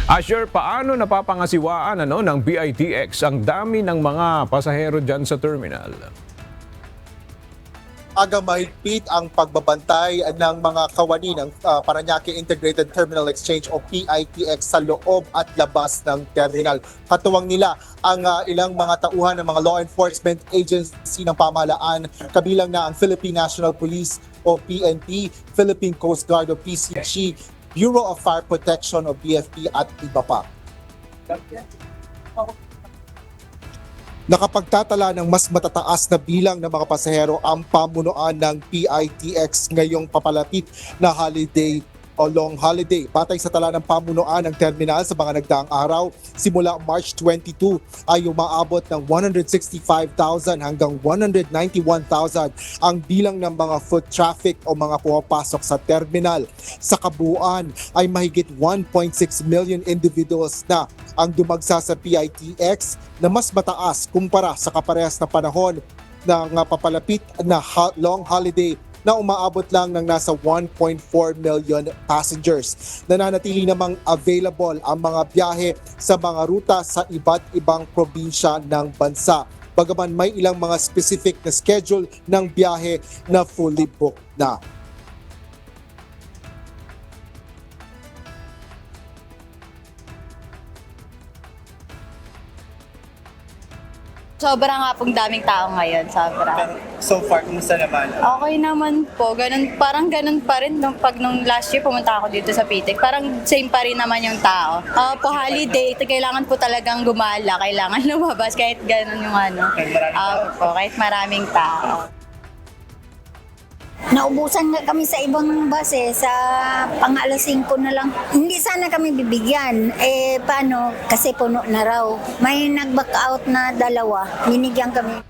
Asher, paano napapangasiwaan ng BITX ang dami ng mga pasahero dyan sa terminal? Aga mahigpit ang pagbabantay ng mga kawani ng Parañaque Integrated Terminal Exchange o PITX sa loob at labas ng terminal. Katuwang nila ang ilang mga tauhan ng mga law enforcement agency ng pamahalaan, kabilang na ang Philippine National Police o PNP, Philippine Coast Guard o PCG, Bureau of Fire Protection o BFP at iba pa. Nakapagtatala ng mas matataas na bilang ng mga pasahero ang pamunuan ng PITX ngayong papalapit na holiday o long holiday. Batay sa tala ng pamunuan ng terminal sa mga nagdaang araw, simula March 22 ay umaabot ng 165,000 hanggang 191,000 ang bilang ng mga foot traffic o mga pumapasok sa terminal. Sa kabuuan ay mahigit 1.6 million individuals na ang dumagsa sa PITX na mas mataas kumpara sa kaparehas na panahon ng papalapit na long holiday na umaabot lang ng nasa 1.4 million passengers. Nananatili namang available ang mga biyahe sa mga ruta sa iba't ibang probinsya ng bansa. Bagaman may ilang mga specific na schedule ng biyahe na fully booked na. Sobra nga pong daming tao ngayon, sobra. Pero so far, kumusta naman? Okay naman po, parang ganun pa rin nung last year pumunta ako dito sa Pitik. Parang same pa rin naman yung tao. Po holiday, kailangan po talagang gumala, kailangan lumabas kahit ganun yung ano. Kahit maraming tao. Naubusan nga kami sa ibang bus sa pang-alas 5 na lang. Hindi sana kami bibigyan. Paano? Kasi puno na raw. May nag-back out na dalawa. Binigyan kami.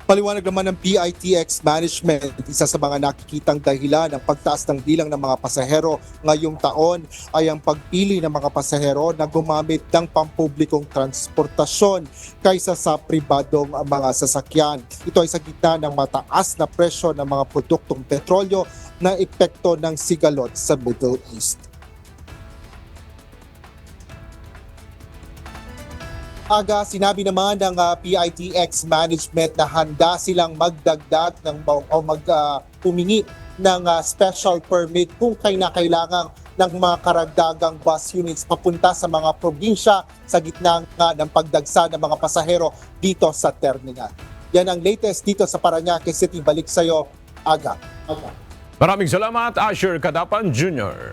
Paliwanag naman ng PITX Management, isa sa mga nakikitang dahilan ng pagtaas ng bilang ng mga pasahero ngayong taon ay ang pagpili ng mga pasahero na gumamit ng pampublikong transportasyon kaysa sa pribadong mga sasakyan. Ito ay sa gitna ng mataas na presyo ng mga produktong petrolyo na epekto ng sigalot sa Middle East. Aga, sinabi naman ng PITX Management na handa silang magdagdag humingi ng special permit kung kailangan ng mga karagdagang bus units papunta sa mga probinsya sa gitna ng pagdagsa ng mga pasahero dito sa terminal. Yan ang latest dito sa Parañaque City. Balik sa'yo, Aga. Maraming salamat, Asher Kadapan Jr.